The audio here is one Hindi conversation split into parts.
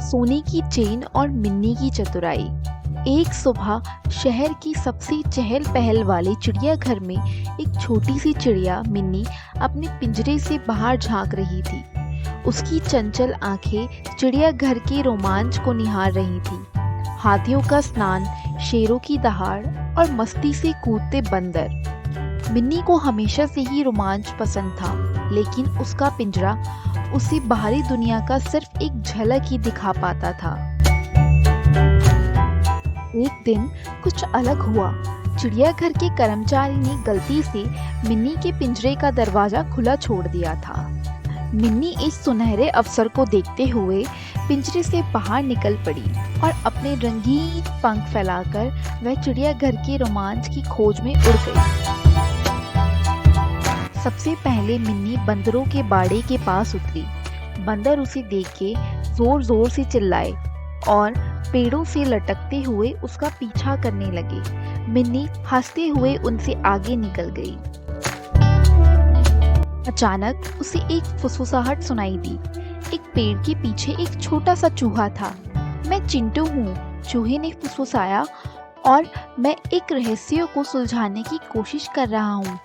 सोने की चेन और मिन्नी की चतुराई। एक सुबह शहर की सबसे चहल पहल वाले चिड़ियाघर में एक छोटी सी चिड़िया मिन्नी अपने पिंजरे से बाहर झांक रही थी। उसकी चंचल आंखें चिड़ियाघर के रोमांच को निहार रही थी। हाथियों का स्नान, शेरों की दहाड़ और मस्ती से कूदते बंदर। मिन्नी को हमेशा से ही रोमांच पसंद था, लेकिन उसका पिंजरा उसे बाहरी दुनिया का सिर्फ एक झलक ही दिखा पाता था। एक दिन कुछ अलग हुआ। चिड़ियाघर के कर्मचारी ने गलती से मिन्नी के पिंजरे का दरवाजा खुला छोड़ दिया था। मिन्नी इस सुनहरे अवसर को देखते हुए पिंजरे से बाहर निकल पड़ी और अपने रंगीन पंख फैलाकर वह चिड़ियाघर के रोमांच की खोज में उड़ गई। सबसे पहले मिन्नी बंदरों के बाड़े के पास उतरी। बंदर उसे देख के जोर जोर से चिल्लाए और पेड़ों से लटकते हुए उसका पीछा करने लगे। मिन्नी हंसते हुए उनसे आगे निकल गई। अचानक उसे एक फुसफुसाहट सुनाई दी। एक पेड़ के पीछे एक छोटा सा चूहा था। मैं चिंटू हूँ, चूहे ने फुसफुसाया, और मैं एक रहस्य को सुलझाने की कोशिश कर रहा हूँ।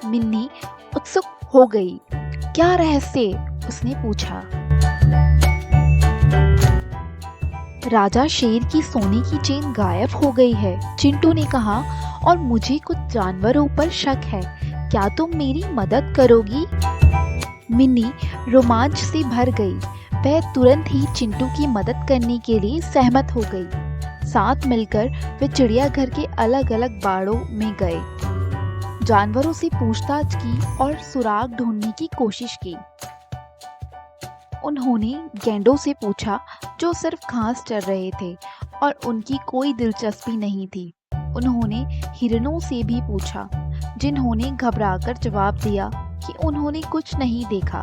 मिन्नी उत्सुक हो गई। क्या रहस्य? उसने पूछा। राजा शेर की सोने की चेन गायब हो गई है, चिंटू ने कहा, और मुझे कुछ जानवरों पर शक है। क्या तुम मेरी मदद करोगी? मिन्नी रोमांच से भर गई। वह तुरंत ही चिंटू की मदद करने के लिए सहमत हो गई। साथ मिलकर वे चिड़ियाघर के अलग अलग बाड़ों में गए, जानवरों से पूछताछ की और सुराग ढूंढने की कोशिश की। उन्होंने गैंडों से पूछा जो सिर्फ घास चर रहे थे और उनकी कोई दिलचस्पी नहीं थी। उन्होंने हिरणों से भी पूछा, जिन्होंने घबराकर जवाब दिया कि उन्होंने कुछ नहीं देखा।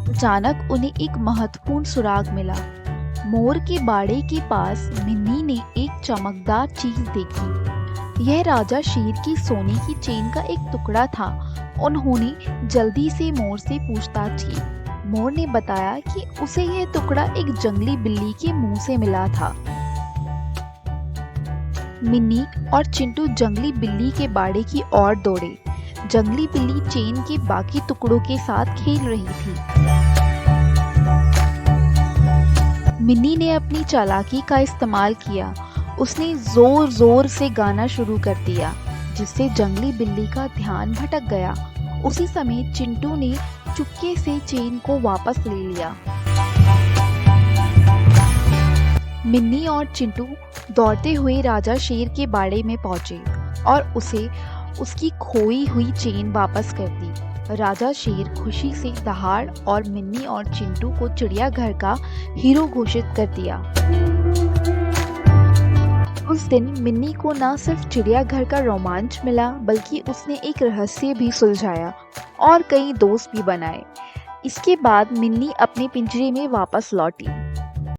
अचानक उन्हें एक महत्वपूर्ण सुराग मिला। मोर के बाड़े के पास मिन्नी ने एक चमकदार चीज देखी। यह राजा शेर की सोने की चेन का एक टुकड़ा था। उन्होंने जल्दी से मोर से पूछताछ की। मोर ने बताया कि उसे यह टुकड़ा एक जंगली बिल्ली के मुंह से मिला था। मिन्नी और चिंटू जंगली बिल्ली के बाड़े की ओर दौड़े। जंगली बिल्ली चेन के बाकी टुकड़ों के साथ खेल रही थी। मिन्नी ने अपनी चालाकी का इस्तेमाल किया। उसने जोर जोर से गाना शुरू कर दिया, जिससे जंगली बिल्ली का ध्यान भटक गया। उसी समय चिंटू ने चुपके से चेन को वापस ले लिया। मिन्नी और चिंटू दौड़ते हुए राजा शेर के बाड़े में पहुंचे और उसे उसकी खोई हुई चेन वापस कर दी। राजा शेर खुशी से दहाड़ और मिन्नी और चिंटू को चिड़ियाघर का हीरो घोषित कर दिया। उस दिन मिन्नी को न सिर्फ चिड़ियाघर का रोमांच मिला, बल्कि उसने एक रहस्य भी सुलझाया और कई दोस्त भी बनाए। इसके बाद मिन्नी अपने पिंजरे में वापस लौटी।